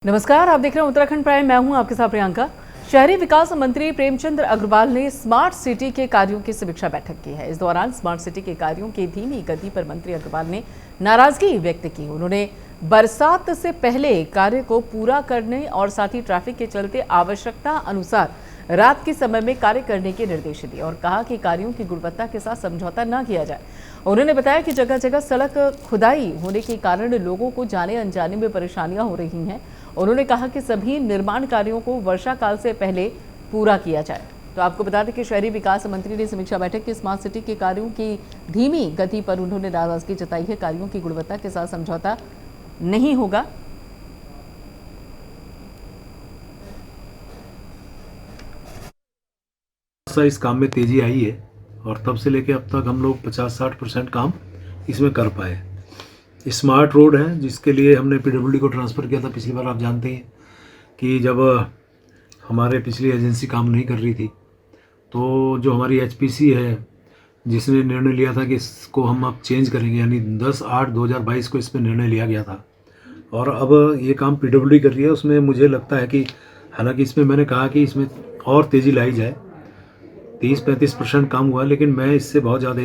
नमस्कार, आप देख रहे हैं उत्तराखंड प्राइम। मैं हूं आपके साथ प्रियंका। शहरी विकास मंत्री प्रेमचंद अग्रवाल ने स्मार्ट सिटी के कार्यों की समीक्षा बैठक की है। इस दौरान स्मार्ट सिटी के कार्यों की धीमी गति पर मंत्री अग्रवाल ने नाराजगी व्यक्त की। उन्होंने बरसात से पहले कार्य को पूरा करने और साथ ही ट्रैफिक के चलते आवश्यकता अनुसार रात के समय में कार्य करने के निर्देश दिए और कहा कि कार्यों की गुणवत्ता के साथ समझौता न किया जाए। उन्होंने बताया कि जगह जगह सड़क खुदाई होने के कारण लोगों को जाने अनजाने में परेशानियां हो रही हैं। उन्होंने कहा कि सभी निर्माण कार्यों को वर्षा काल से पहले पूरा किया जाए। तो आपको बता दें कि शहरी विकास मंत्री ने समीक्षा बैठक की स्मार्ट सिटी के कार्यों की धीमी गति पर उन्होंने नाराजगी जताई है। कार्यों की गुणवत्ता के साथ समझौता नहीं होगा। इस काम में तेजी आई है और तब से लेकर अब तक हम लोग 50-60% काम इसमें कर पाए। स्मार्ट रोड है जिसके लिए हमने पीडब्ल्यूडी को ट्रांसफ़र किया था पिछली बार। आप जानते हैं कि जब हमारे पिछली एजेंसी काम नहीं कर रही थी तो जो हमारी एचपीसी है जिसने निर्णय लिया था कि इसको हम अब चेंज करेंगे, यानी 10/8/2022 को इस पर निर्णय लिया गया था और अब ये काम पीडब्ल्यूडी कर रही है। उसमें मुझे लगता है कि हालांकि इसमें मैंने कहा कि इसमें और तेज़ी लाई जाए। 30-35% काम हुआ, लेकिन मैं इससे बहुत ज़्यादा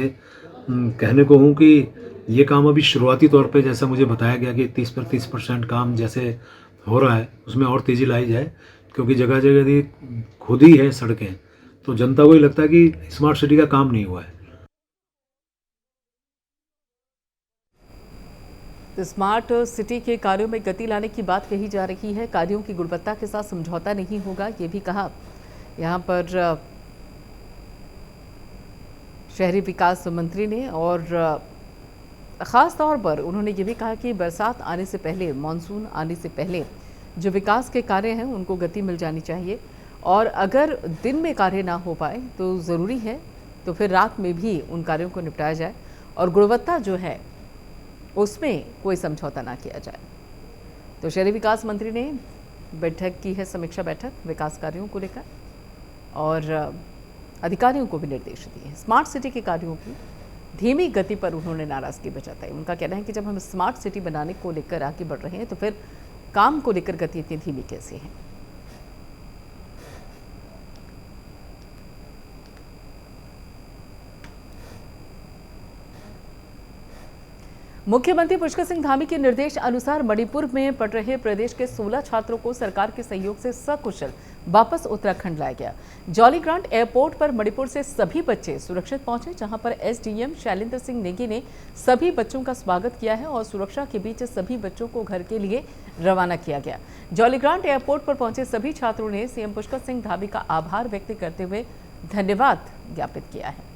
कहने को हूँ कि ये काम अभी शुरुआती तौर पे, जैसा मुझे बताया गया कि 30% काम जैसे हो रहा है उसमें और तेज़ी लाई जाए, क्योंकि जगह जगह यदि खुदी है सड़कें तो जनता को ही लगता है कि स्मार्ट सिटी का काम नहीं हुआ है। स्मार्ट सिटी के कार्यों में गति लाने की बात कही जा रही है। कार्यों की गुणवत्ता के साथ समझौता नहीं होगा, ये भी कहा। यहाँ पर शहरी विकास मंत्री ने और ख़ास तौर पर उन्होंने ये भी कहा कि बरसात आने से पहले, मानसून आने से पहले जो विकास के कार्य हैं उनको गति मिल जानी चाहिए और अगर दिन में कार्य ना हो पाए तो ज़रूरी है तो फिर रात में भी उन कार्यों को निपटाया जाए और गुणवत्ता जो है उसमें कोई समझौता ना किया जाए। तो शहरी विकास मंत्री ने बैठक की है, समीक्षा बैठक विकास कार्यों को लेकर, और अधिकारियों को भी निर्देश दिए हैं। स्मार्ट सिटी के कार्यों की धीमी गति पर उन्होंने नाराजगी जताई। उनका कहना है कि जब हम स्मार्ट सिटी बनाने को लेकर आगे बढ़ रहे हैं तो फिर काम को लेकर गति इतनी धीमी कैसे है। मुख्यमंत्री पुष्कर सिंह धामी के निर्देश अनुसार मणिपुर में पढ़ रहे प्रदेश के 16 छात्रों को सरकार के सहयोग से सकुशल वापस उत्तराखंड लाया गया। जॉलीग्रांट एयरपोर्ट पर मणिपुर से सभी बच्चे सुरक्षित पहुंचे, जहां पर एसडीएम शैलेंद्र सिंह नेगी ने सभी बच्चों का स्वागत किया है और सुरक्षा के बीच सभी बच्चों को घर के लिए रवाना किया गया। जॉलीग्रांट एयरपोर्ट पर पहुंचे सभी छात्रों ने सीएम पुष्कर सिंह धामी का आभार व्यक्त करते हुए धन्यवाद ज्ञापित किया है।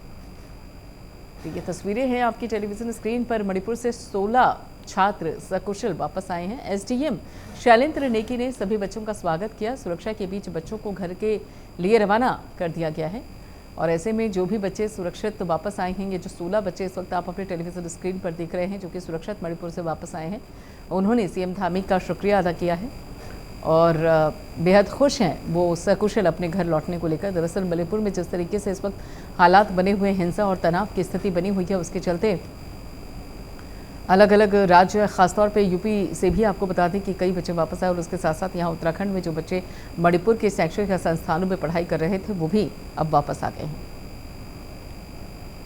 तो ये तस्वीरें हैं आपकी टेलीविजन स्क्रीन पर। मणिपुर से 16 छात्र सकुशल वापस आए हैं। एसडीएम शैलेंद्र नेगी ने सभी बच्चों का स्वागत किया। सुरक्षा के बीच बच्चों को घर के लिए रवाना कर दिया गया है और ऐसे में जो भी बच्चे सुरक्षित वापस आए हैं, ये जो 16 बच्चे इस वक्त आप अपने टेलीविजन स्क्रीन पर देख रहे हैं जो कि सुरक्षित मणिपुर से वापस आए हैं, उन्होंने सीएम धामी का शुक्रिया अदा किया है और बेहद खुश हैं वो सकुशल अपने घर लौटने को लेकर। दरअसल मणिपुर में जिस तरीके से इस वक्त हालात बने हुए, हिंसा और तनाव की स्थिति बनी हुई है, उसके चलते अलग अलग राज्य, खासतौर पे यूपी से भी आपको बता दें कि कई बच्चे वापस आए और उसके साथ साथ यहाँ उत्तराखंड में जो बच्चे मणिपुर के शैक्षिक संस्थानों में पढ़ाई कर रहे थे वो भी अब वापस आ गए हैं।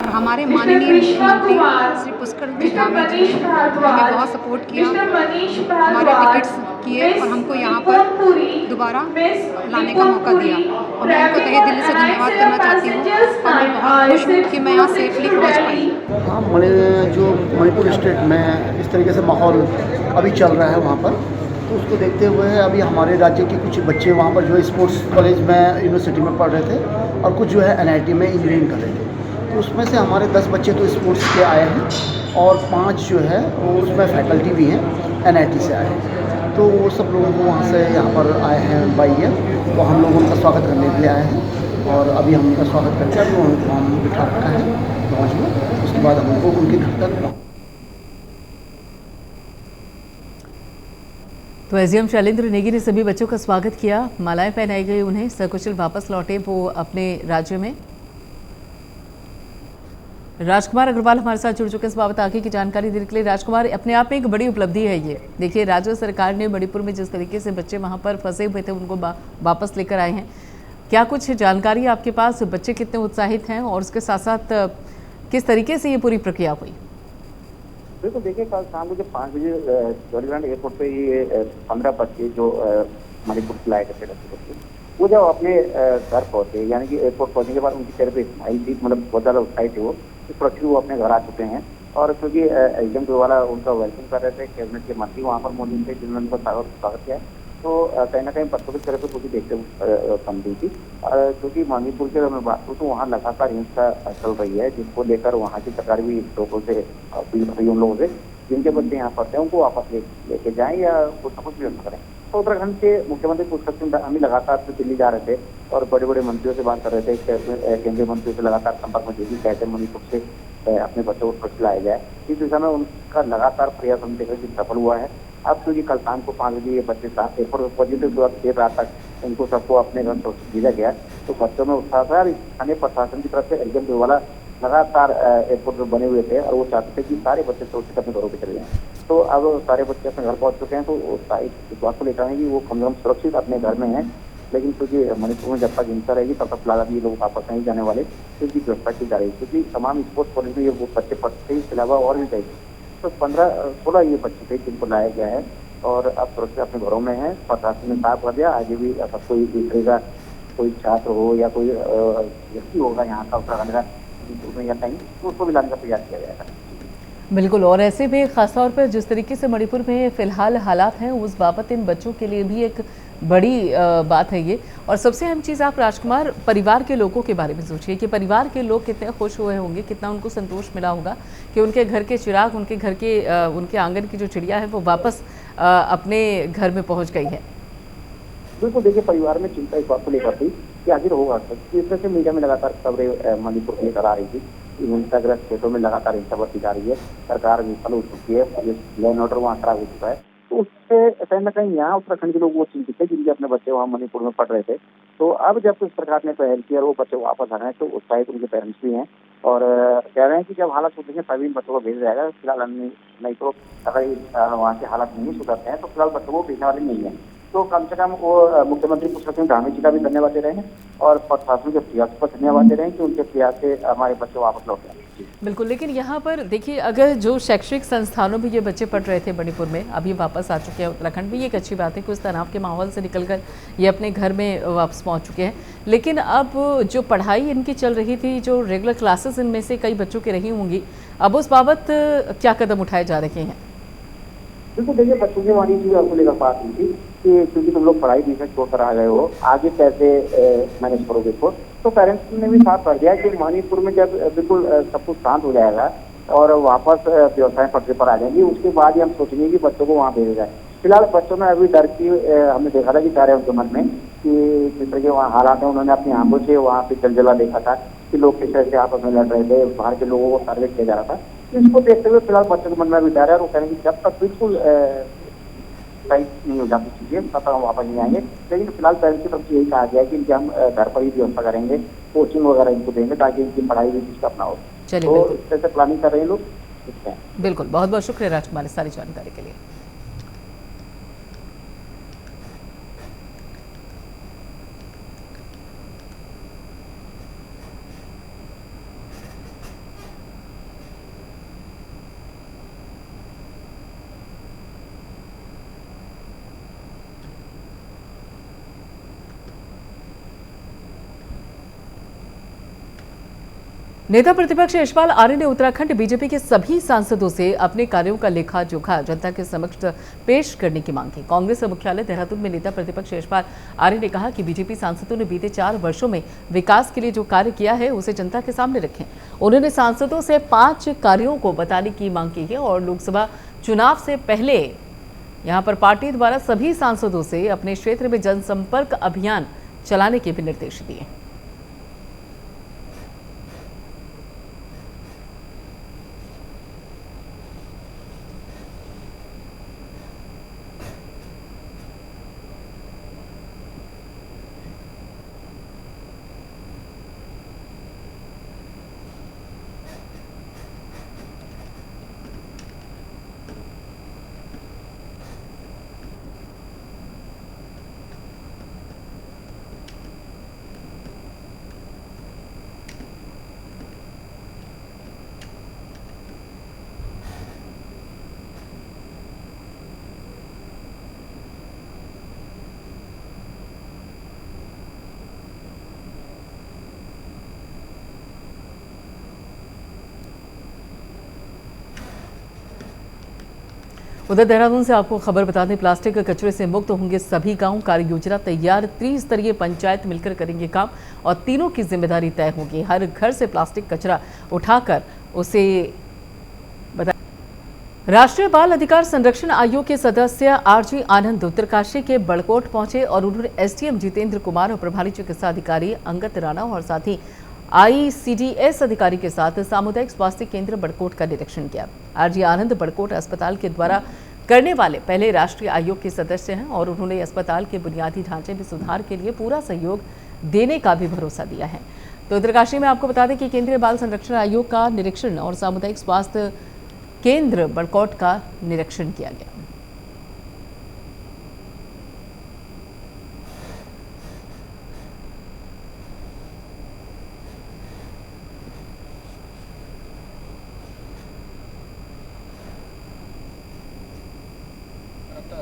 हमारे माननीय मुख्यमंत्री श्री पुष्कर सिंह धामी जी ने हमें बहुत सपोर्ट किया, हमारे टिकट्स किए और हमको यहाँ पर दोबारा लाने का मौका दिया और मैं उनको तहे दिल से धन्यवाद करना चाहती हूँ और मैं बहुत खुश हूँ कि मैं यहाँ सेफली पहुँच पाई। हाँ, जो मणिपुर स्टेट में इस तरीके से माहौल अभी चल रहा है वहाँ पर, तो उसको देखते हुए अभी हमारे राज्य के कुछ बच्चे वहाँ पर जो है स्पोर्ट्स कॉलेज में, यूनिवर्सिटी में पढ़ रहे थे और कुछ जो है एनआईटी में इंजीनियरिंग कर रहे थे। तो उसमें से हमारे 10 बच्चे तो स्पोर्ट्स के आए हैं और 5 जो है वो उसमें फैकल्टी भी हैं, एनआईटी से आए हैं। तो वो सब लोगों को वहाँ से यहाँ पर आए हैं बाई ईयर, तो हम लोग उनका स्वागत करने के लिए आए हैं और अभी हम उनका स्वागत करके अभी उनको हम बिठा रखा है लॉन्च में। उसके बाद हम उनको उनके घर तक। तो एसडीएम शैलेंद्र नेगी ने सभी बच्चों का स्वागत किया, मालाएं पहनाई गई उन्हें, सकुशल वापस लौटे वो अपने राज्य में। राजकुमार अग्रवाल हमारे साथ जुड़ चुके हैं इस बाबत आगे की जानकारी देने के लिए। राजकुमार, अपने आप में एक बड़ी उपलब्धि है ये। देखिए, राज्य सरकार ने मणिपुर में जिस तरीके से बच्चे वहां पर फंसे हुए थे उनको वापस लेकर आए हैं, क्या कुछ जानकारी आपके पास, बच्चे कितने उत्साहित हैं और उसके साथ साथ किस तरीके से ये पूरी प्रक्रिया हुई? बिल्कुल, देखिए कल शाम को जब 5 बजे जॉलीग्रांट एयरपोर्ट पे ये 15 बच्चे जो मणिपुर से लाए थे बच्चे, वो जब अपने घर पहुंचे, यानी कि एयरपोर्ट पहुंचने के बाद उनके चेहरे पे स्माइल थी, मतलब बहुत ज़्यादा उत्साहित थे वो, इस सुरक्षित वो अपने घर आ चुके हैं। और क्योंकि एग्जाम वाला उनका वेलकम कर रहे थे, कैबिनेट के मंत्री वहाँ पर मौजूद थे जिन्होंने उनका स्वागत किया, तो कहीं ना कहीं बच्चों के चेहरे पर खुशी देखते हुए कम दी थी। क्योंकि मणिपुर की अगर मैं बात करूँ तो वहाँ लगातार हिंसा चल रही है, जिसको लेकर वहाँ की सरकार भी लोगों से अपील कर रही है उन लोगों से जिनके बच्चे यहाँ पढ़ते हैं उनको वापस लेके जाएं या कुछ ना कुछ व्यवस्था करें। तो उत्तराखंड के मुख्यमंत्री पुष्कर सिंह धामी लगातार दिल्ली जा रहे थे और बड़े बड़े मंत्रियों से बात कर रहे थे, केंद्रीय मंत्रियों से लगातार संपर्क में थे कि कैसे मणिपुर से अपने बच्चों को सुरक्षित लाया जाए। इस दिशा में उनका लगातार प्रयास हम देख रहे हैं कि सफल हुआ है। अब क्योंकि कल शाम को 5 बजे ये बच्चे साथ एयरपोर्ट पहुंचे थे, देर रात तक इनको सबको अपने घर सुरक्षित भेजा गया, तो बच्चों में उत्साह था। स्थानीय प्रशासन की तरफ से एग्जाम वाला लगातार एयरपोर्ट पर बने हुए थे और वो चाहते थे कि सारे बच्चे सुरक्षित अपने घरों पर चले जाएं। तो अब सारे बच्चे अपने घर पहुंच चुके हैं, तो इस बात को लेकर है कि वो कम से कम सुरक्षित अपने घर में हैं। लेकिन क्योंकि मणिपुर में जब तक हिंसा रहेगी तब तक फिलहाल ये लोग वापस नहीं जाने वाले, क्योंकि व्यवस्था की जा रही है। क्योंकि तमाम स्पोर्ट्स कॉलेज में ये वो बच्चे पढ़ते थे, इसके अलावा और भी कई, तो 15-16 ये बच्चे थे जिनको लाया गया है और अब सुरक्षित अपने घरों में है। प्रशासन ने साफ कर दिया, आगे भी अगर कोई दूसरेगा, कोई छात्र हो या कोई व्यक्ति होगा यहाँ का उत्तराखंड का या कहीं, तो उसको भी लाने का प्रयास किया जाएगा। बिल्कुल, और ऐसे में खासतौर पर जिस तरीके से मणिपुर में फिलहाल हालात हैं उस बाबत इन बच्चों के लिए भी एक बड़ी बात है ये। और सबसे अहम चीज़ आप राजकुमार परिवार के लोगों के बारे में सोचिए कि परिवार के लोग कितने खुश हुए होंगे, कितना उनको संतोष मिला होगा कि उनके घर के चिराग, उनके घर के उनके आंगन की जो चिड़िया है वो वापस अपने घर में पहुँच गई है। बिल्कुल, देखिए परिवार में चिंता इस बात को लेकर थी कि आखिर होगा, इस तरह से मीडिया में लगातार खबरें मणिपुर को लेकर आ रही थी। हिंसाग्रस्त क्षेत्रों में लगातार हिंसा बढ़ती जा रही है, सरकार विफल हो चुकी है, लॉ एंड ऑर्डर वहाँ खराब हो चुका है। तो उससे कहीं ना कहीं यहाँ उत्तराखंड के लोग वो चिंतित थे जिनके अपने बच्चे वहाँ मणिपुर में पढ़ रहे थे। तो अब जब सरकार ने पहल की और वो बच्चे वापस आ रहे हैं तो उत्साहित उनके पेरेंट्स भी हैं और कह रहे हैं कि जब हालात सुधरेंगे तभी इन बच्चों को भेजा जाएगा। फिलहाल नहीं तो अगर वहाँ के हालात नहीं सुधरते हैं तो फिलहाल बच्चों को भेजने वाले नहीं है। तो कम से कम वो मुख्यमंत्री पुष्कर सिंह धामी जी का भी धन्यवाद दे रहे हैं और प्रशासन के प्रयास पर धन्यवाद दे रहे हैं कि उनके प्रयास से हमारे बच्चे वापस लौट आए। बिल्कुल, लेकिन यहाँ पर देखिए, अगर जो शैक्षणिक संस्थानों में ये बच्चे पढ़ रहे थे मणिपुर में, अभी वापस आ चुके हैं उत्तराखंड में, ये एक अच्छी बात है कि उस तनाव के माहौल से निकलकर ये अपने घर में वापस पहुँच चुके हैं। लेकिन अब जो पढ़ाई इनकी चल रही थी, जो रेगुलर क्लासेस इनमें से कई बच्चों की रही होंगी, अब उस बाबत क्या कदम उठाए जा रहे हैं? बिल्कुल, देखिए बच्चों की हमारी चीज़ आपको लेकर बात हुई थी कि क्योंकि तुम लोग पढ़ाई भी छोड़ कर आ गए हो, आगे कैसे मैनेज करोगे इसको। तो पेरेंट्स ने भी साफ कर दिया कि मणिपुर में जब बिल्कुल सब कुछ शांत हो जाएगा और वापस व्यवसाय पटरी पर आ जाएंगी, उसके बाद ही हम सोचेंगे कि बच्चों को वहाँ भेजा जाए। फिलहाल बच्चों में अभी डर की हमने देखा था कि डर है उनके मन में कि जिस तरह के वहाँ हालात है, उन्होंने अपनी आंखों से वहाँ पे जलजला देखा था कि लोग किस तरह से आपस में लड़ रहे थे, बाहर के लोगों को टारगेट किया जा रहा था। इसको देखते हुए फिलहाल बच्चों के मन में अभी डर है और वो कहेंगे जब तक बिल्कुल सही नहीं हो जाती चीजें तब तक हम वापस नहीं आएंगे। लेकिन फिलहाल पेरेंट्स की तरफ से यही कहा गया है कि इनके हम घर पर ही व्यवस्था करेंगे, कोचिंग वगैरह इनको देंगे ताकि इनकी पढ़ाई भी किसका अपना हो। तो इस तरह से प्लानिंग कर रहे हैं लोग। बिल्कुल, बहुत बहुत शुक्रिया राजकुमार सारी जानकारी के लिए। नेता प्रतिपक्ष यशपाल आर्य ने उत्तराखंड बीजेपी के सभी सांसदों से अपने कार्यों का लेखा जोखा जनता के समक्ष पेश करने की मांग की। कांग्रेस मुख्यालय देहरादून में नेता प्रतिपक्ष यशपाल आर्य ने कहा कि बीजेपी सांसदों ने बीते 4 वर्षों में विकास के लिए जो कार्य किया है उसे जनता के सामने रखें। उन्होंने सांसदों से 5 कार्यों को बताने की मांग की है और लोकसभा चुनाव से पहले यहाँ पर पार्टी द्वारा सभी सांसदों से अपने क्षेत्र में जनसंपर्क अभियान चलाने के भी निर्देश दिए। उधर देहरादून से आपको खबर बता दें, प्लास्टिक के कचरे से मुक्त होंगे सभी गांव। कार्य योजना तैयार, त्रिस्तरीय पंचायत मिलकर करेंगे काम और तीनों की जिम्मेदारी तय होगी। हर घर से प्लास्टिक कचरा उठाकर उसे राष्ट्रीय बाल अधिकार संरक्षण आयोग के सदस्य आरजी आनंद उत्तरकाशी के बड़कोट पहुंचे और उन्होंने एसडीएम जितेंद्र कुमार और प्रभारी चिकित्सा अधिकारी अंगत राणा और साथ ही आईसीडीएस अधिकारी के साथ सामुदायिक स्वास्थ्य केंद्र बड़कोट का निरीक्षण किया। आरजी आनंद बड़कोट अस्पताल के द्वारा करने वाले पहले राष्ट्रीय आयोग के सदस्य हैं और उन्होंने अस्पताल के बुनियादी ढांचे में सुधार के लिए पूरा सहयोग देने का भी भरोसा दिया है। तो उत्तरकाशी में आपको बता दें कि केंद्रीय बाल संरक्षण आयोग का निरीक्षण और सामुदायिक स्वास्थ्य केंद्र बड़कोट का निरीक्षण किया गया।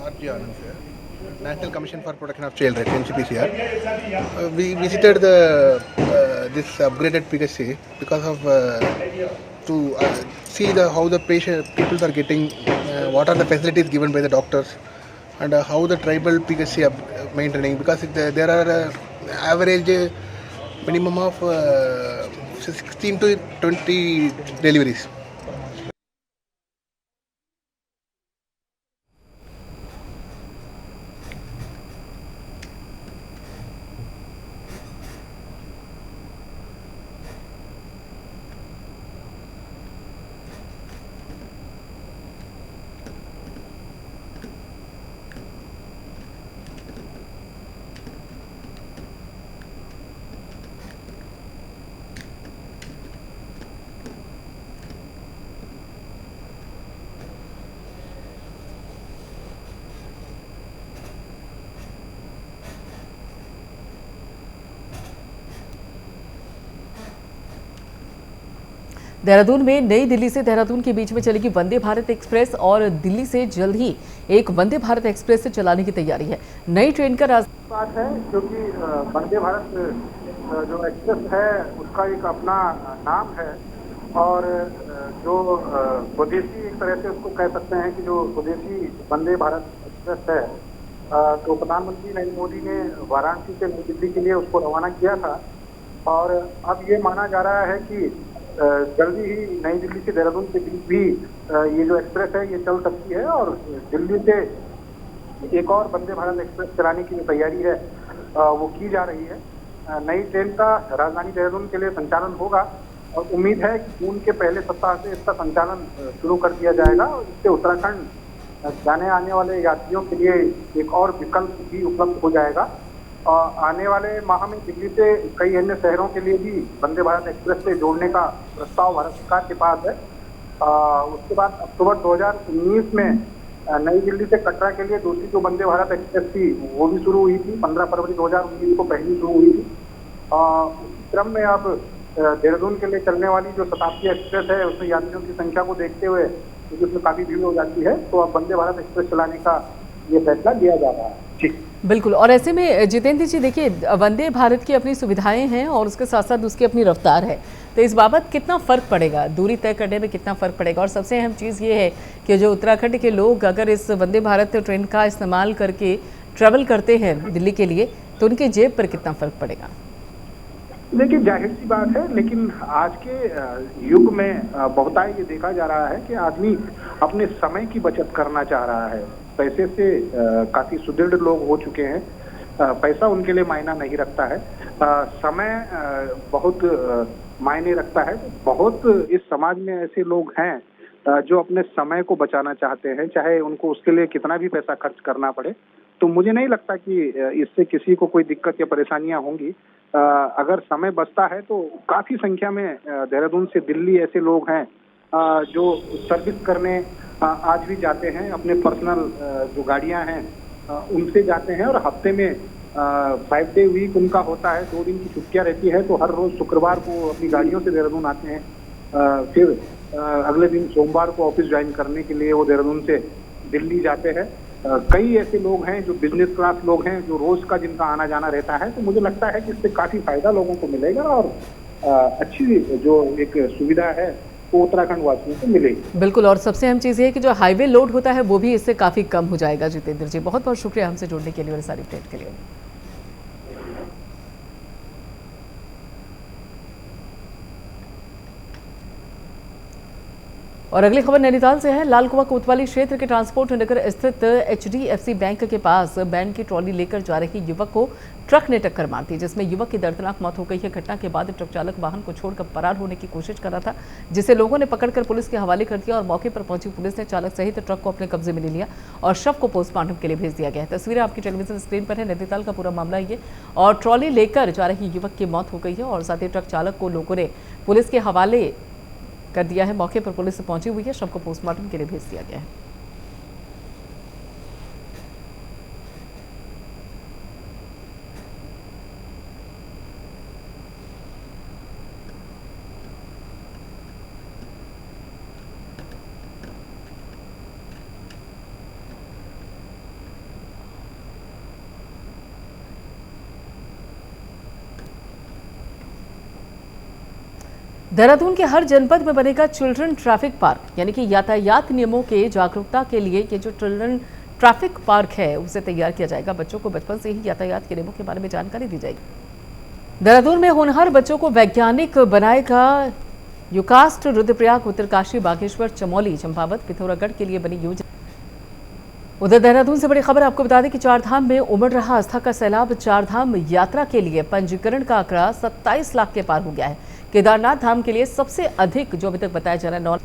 RG Anand here, National Commission for Protection of Child Rights (NCPCR). We visited this upgraded PHC because of to see how the people are getting, what are the facilities given by the doctors, and how the tribal PHC are maintaining, because there are average minimum of 16 to 20 deliveries. Dehradun में नई दिल्ली से देहरादून के बीच में चलेगी Vande Bharat express और दिल्ली से जल्द ही एक वंदे भारत एक्सप्रेस से चलाने की तैयारी है। नई ट्रेन का बात है क्योंकि वंदे भारत जो एक्सप्रेस है उसका एक अपना नाम है और जो स्वदेशी एक तरह से उसको कह सकते हैं कि जो स्वदेशी वंदे भारत एक्सप्रेस है तो प्रधानमंत्री नरेंद्र मोदी ने वाराणसी से नई दिल्ली के लिए उसको रवाना किया था और अब ये माना जा रहा है कि जल्दी ही नई दिल्ली से देहरादून के बीच भी ये जो एक्सप्रेस है ये चल सकती है और दिल्ली से एक और वंदे भारत एक्सप्रेस चलाने की जो तैयारी है वो की जा रही है। नई ट्रेन का राजधानी देहरादून के लिए संचालन होगा और उम्मीद है कि जून के पहले सप्ताह से इसका संचालन शुरू कर दिया जाएगा और इससे उत्तराखंड जाने आने वाले यात्रियों के लिए एक और विकल्प भी उपलब्ध हो जाएगा। आने वाले माह में दिल्ली से कई अन्य शहरों के लिए भी वंदे भारत एक्सप्रेस से जोड़ने का प्रस्ताव भारत सरकार के पास है। उसके बाद अक्टूबर 2019 में नई दिल्ली से कटरा के लिए दूसरी जो वंदे भारत एक्सप्रेस थी वो भी शुरू हुई थी। 15 फरवरी 2019 को पहली शुरू हुई थी। उसी क्रम में अब देहरादून के लिए चलने वाली जो शताब्दी एक्सप्रेस है उसमें यात्रियों की संख्या को देखते हुए क्योंकि उसमें काफी भीड़ हो जाती है तो अब वंदे भारत एक्सप्रेस चलाने का ये फैसला लिया जा रहा है। ठीक, बिल्कुल। और ऐसे में जितेंद्र जी देखिए, वंदे भारत की अपनी सुविधाएं हैं और उसके साथ साथ उसकी अपनी रफ्तार है, तो इस बाबत कितना फ़र्क पड़ेगा, दूरी तय करने में कितना फ़र्क पड़ेगा? और सबसे अहम चीज़ ये है कि जो उत्तराखंड के लोग अगर इस वंदे भारत ट्रेन का इस्तेमाल करके ट्रैवल करते हैं दिल्ली के लिए तो उनके जेब पर कितना फ़र्क पड़ेगा? देखिए, जाहिर सी बात है, लेकिन आज के युग में बहुतायत ये देखा जा रहा है कि आदमी अपने समय की बचत करना चाह रहा है। पैसे से काफी सुदृढ़ लोग हो चुके हैं, पैसा उनके लिए मायना नहीं रखता है, समय बहुत मायने रखता है। बहुत इस समाज में ऐसे लोग हैं जो अपने समय को बचाना चाहते हैं, चाहे उनको उसके लिए कितना भी पैसा खर्च करना पड़े। तो मुझे नहीं लगता कि इससे किसी को कोई दिक्कत या परेशानियां होंगी। अगर समय बचता है तो काफी संख्या में देहरादून से दिल्ली ऐसे लोग हैं जो सर्विस करने आज भी जाते हैं, अपने पर्सनल जो गाड़ियां हैं उनसे जाते हैं और हफ्ते में 5 डे वीक उनका होता है, 2 दिन की छुट्टियां रहती है, तो हर रोज शुक्रवार को अपनी गाड़ियों से देहरादून आते हैं। फिर अगले दिन सोमवार को ऑफिस ज्वाइन करने के लिए वो देहरादून से दिल्ली जाते हैं। कई ऐसे लोग हैं जो बिजनेस क्लास लोग हैं जो रोज का जिनका आना जाना रहता है, तो मुझे लगता है कि इससे काफी फायदा लोगों को मिलेगा और अच्छी जो एक सुविधा है वो उत्तराखंड वासियों को मिलेगी। बिल्कुल, और सबसे अहम चीज़ ये है कि जो हाईवे लोड होता है वो भी इससे काफ़ी कम हो जाएगा। जितेंद्र जी, बहुत बहुत शुक्रिया हमसे जुड़ने के लिए और सारी अपडेट के लिए। और अगली खबर नैनीताल से है। लाल कुआं कोतवाली क्षेत्र के ट्रांसपोर्ट नगर स्थित HDFC बैंक के पास बैन की ट्रॉली लेकर जा रही युवक को ट्रक ने टक्कर मार दी, जिसमें युवक की दर्दनाक मौत हो गई है। घटना के बाद ट्रक चालक वाहन को छोड़कर फरार होने की कोशिश कर रहा था, जिसे लोगों ने पकड़कर पुलिस के हवाले कर दिया और मौके पर पहुंची पुलिस ने चालक सहित ट्रक को अपने कब्जे में ले लिया और शव को पोस्टमार्टम के लिए भेज दिया गया है। तस्वीरें आपकी टेलीविजन स्क्रीन पर है। नैनीताल का पूरा मामला ये, और ट्रॉली लेकर जा रही युवक की मौत हो गई है और साथ ही ट्रक चालक को लोगों ने पुलिस के हवाले कर दिया है। मौके पर पुलिस पहुंची हुई है, शव को पोस्टमार्टम के लिए भेज दिया गया है। देहरादून के हर जनपद में बनेगा चिल्ड्रन ट्रैफिक पार्क, यानी कि यातायात नियमों के जागरूकता के लिए ये जो चिल्ड्रन ट्रैफिक पार्क है उसे तैयार किया जाएगा। बच्चों को बचपन से ही यातायात के नियमों के बारे में जानकारी दी जाएगी। देहरादून में होनहार बच्चों को वैज्ञानिक बनाएगा युकास्ट। रुद्रप्रयाग, उत्तरकाशी, बागेश्वर, चमोली, चंपावत, पिथौरागढ़ के लिए बनी योजना। उधर देहरादून से बड़ी खबर आपको बता दें कि चारधाम में उमड़ रहा आस्था का सैलाब। चारधाम यात्रा के लिए पंजीकरण का आंकड़ा 27 लाख के पार हो गया है। केदारनाथ धाम के लिए सबसे अधिक जो अभी तक बताया जा रहा है 9।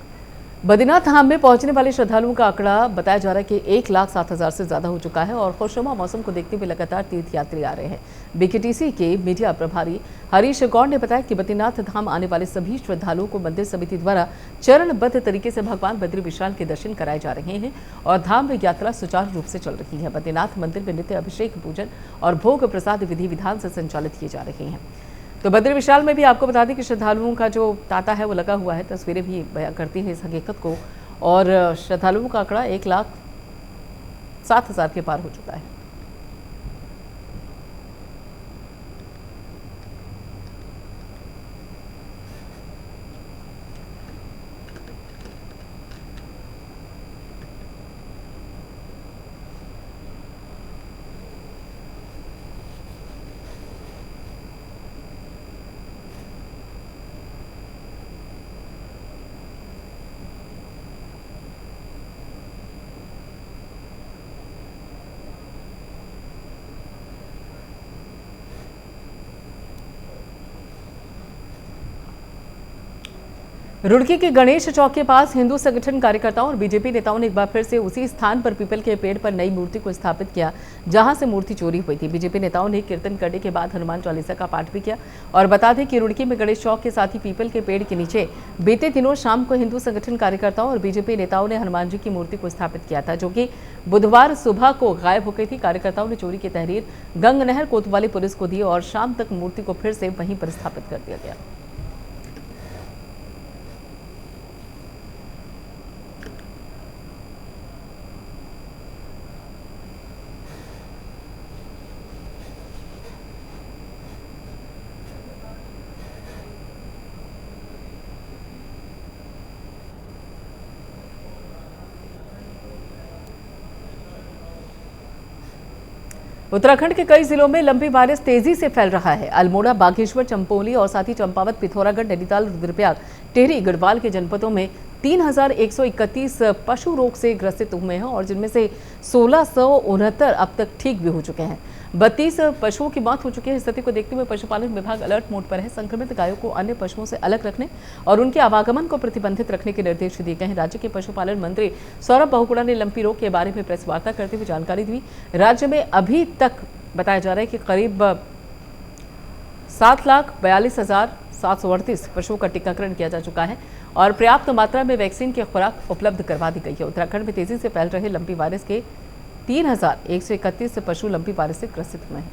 बद्रीनाथ धाम में पहुंचने वाले श्रद्धालुओं का आंकड़ा बताया जा रहा है कि 1,07,000 से ज्यादा हो चुका है और खुशनुमा मौसम को देखते हुए लगातार तीर्थयात्री आ रहे हैं। BKTC के मीडिया प्रभारी हरीश गौड़ ने बताया कि बद्रीनाथ धाम आने वाले सभी श्रद्धालुओं को मंदिर समिति द्वारा चरणबद्ध तरीके से भगवान बद्री विशाल के दर्शन कराए जा रहे हैं और धाम में यात्रा सुचारू रूप से चल रही है। बद्रीनाथ मंदिर में नित्य अभिषेक, पूजन और भोग प्रसाद विधि विधान से संचालित किए जा रहे हैं। तो बद्री विशाल में भी आपको बता दें कि श्रद्धालुओं का जो तांता है वो लगा हुआ है। तस्वीरें भी बयां करती हैं इस हकीकत को और श्रद्धालुओं का आंकड़ा 1,07,000 के पार हो चुका है। रुड़की के गणेश चौक के पास हिंदू संगठन कार्यकर्ताओं और बीजेपी नेताओं ने एक बार फिर से उसी स्थान पर पीपल के पेड़ पर नई मूर्ति को स्थापित किया जहां से मूर्ति चोरी हुई थी। बीजेपी नेताओं ने कीर्तन करने के बाद हनुमान चालीसा का पाठ भी किया। और बता दें कि रुड़की में गणेश चौक के साथ ही पीपल के पेड़ के नीचे बीते दिनों शाम को हिंदू संगठन कार्यकर्ताओं और बीजेपी नेताओं ने हनुमान जी की मूर्ति को स्थापित किया था, जो कि बुधवार सुबह को गायब हो गई थी। कार्यकर्ताओं ने चोरी की तहरीर गंगनहर कोतवाली पुलिस को दी और शाम तक मूर्ति को फिर से वहीं पर स्थापित कर दिया गया। उत्तराखंड के कई जिलों में लंबी वायरस तेजी से फैल रहा है। अल्मोड़ा, बागेश्वर, चंपोली और साथ ही चंपावत, पिथौरागढ़, नैनीताल, रुद्रप्रयाग, टिहरी, गढ़वाल के जनपदों में 3,131 पशु रोग से ग्रसित हुए हैं और जिनमें से 1,669 अब तक ठीक भी हो चुके हैं। 32 पशुओं की मौत हो चुकी है। स्थिति को देखते हुए पशुपालन विभाग अलर्ट मोड पर है। संक्रमित गायों को अन्य पशुओं से अलग रखने और उनके आवागमन को प्रतिबंधित रखने के निर्देश दिए गए हैं। राज्य के पशुपालन मंत्री सौरभ बहुगुणा ने लंपी रोग के बारे में प्रेस वार्ता करते हुए जानकारी दी। राज्य में अभी तक बताया जा रहा है कि करीब 7,42,738 पशुओं का टीकाकरण किया जा चुका है और पर्याप्त मात्रा में वैक्सीन की खुराक उपलब्ध करवा दी गई है। उत्तराखंड में तेजी से फैल रहे लंपी वायरस के 3,131 पशु लंपी वायरस से ग्रसित हुए हैं।